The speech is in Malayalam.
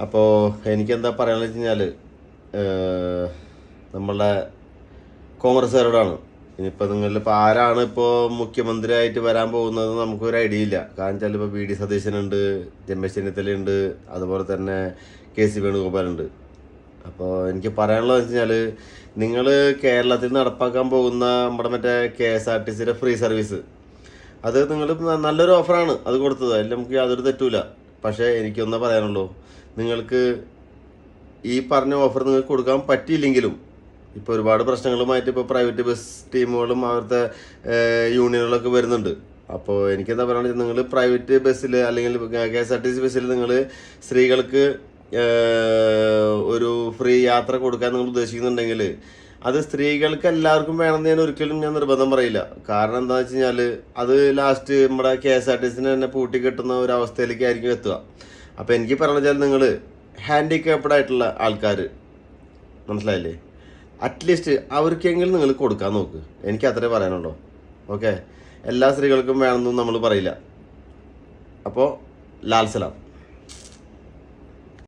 അപ്പോൾ എനിക്കെന്താ പറയാന്ന് വെച്ച് കഴിഞ്ഞാൽ നമ്മളുടെ കോൺഗ്രസ്സുകാരോടാണ്. ഇനിയിപ്പോൾ നിങ്ങളിപ്പോൾ ആരാണ് ഇപ്പോൾ മുഖ്യമന്ത്രിയായിട്ട് വരാൻ പോകുന്നത് നമുക്കൊരു ഐഡിയ ഇല്ല. കാരണം വെച്ചാൽ ഇപ്പോൾ വി ഡി സതീശനുണ്ട്, രമേശ് ചെന്നിത്തലയുണ്ട്, അതുപോലെ തന്നെ KC വേണുഗോപാലുണ്ട്. അപ്പോൾ എനിക്ക് പറയാനുള്ളത് വെച്ച് കഴിഞ്ഞാൽ നിങ്ങൾ കേരളത്തിൽ നടപ്പാക്കാൻ പോകുന്ന നമ്മുടെ മറ്റേ KSRTCയുടെ ഫ്രീ സർവീസ്, അത് നിങ്ങൾ നല്ലൊരു ഓഫറാണ് അത് കൊടുത്തത്, അതിൽ നമുക്ക് യാതൊരു തെറ്റുമില്ല. പക്ഷേ എനിക്കൊന്നേ പറയാനുള്ളൂ, നിങ്ങൾക്ക് ഈ പറഞ്ഞ ഓഫർ നിങ്ങൾക്ക് കൊടുക്കാൻ പറ്റിയില്ലെങ്കിലും ഇപ്പോൾ ഒരുപാട് പ്രശ്നങ്ങളുമായിട്ട് ഇപ്പോൾ പ്രൈവറ്റ് ബസ് ടീമുകളും അവിടുത്തെ യൂണിയനുകളൊക്കെ വരുന്നുണ്ട്. അപ്പോൾ എനിക്കെന്താ പറയുക, നിങ്ങൾ പ്രൈവറ്റ് ബസ്സിൽ അല്ലെങ്കിൽ KSRTC ബസ്സിൽ നിങ്ങൾ സ്ത്രീകൾക്ക് ഒരു ഫ്രീ യാത്ര കൊടുക്കാൻ നിങ്ങൾ ഉദ്ദേശിക്കുന്നുണ്ടെങ്കിൽ അത് സ്ത്രീകൾക്ക് എല്ലാവർക്കും വേണമെന്ന് ഞാൻ ഒരിക്കലും നിർബന്ധം പറയില്ല. കാരണം എന്താണെന്ന് വെച്ച് കഴിഞ്ഞാൽ അത് ലാസ്റ്റ് നമ്മുടെ KSRTCനെ തന്നെ പൂട്ടിക്കെട്ടുന്ന ഒരു അവസ്ഥയിലേക്കായിരിക്കും എത്തുക. അപ്പോൾ എനിക്ക് പറഞ്ഞു വെച്ചാൽ നിങ്ങൾ ഹാൻഡിക്യാപ്ഡ് ആയിട്ടുള്ള ആൾക്കാർ, മനസ്സിലായില്ലേ, അറ്റ്ലീസ്റ്റ് അവർക്കെങ്കിലും നിങ്ങൾ കൊടുക്കാൻ നോക്ക്. എനിക്ക് അത്രേ പറയാനുള്ളൂ. ഓക്കെ, എല്ലാ സ്ത്രീകൾക്കും വേണമെന്നും നമ്മൾ പറയില്ല. അപ്പോൾ ലാൽ സലാം.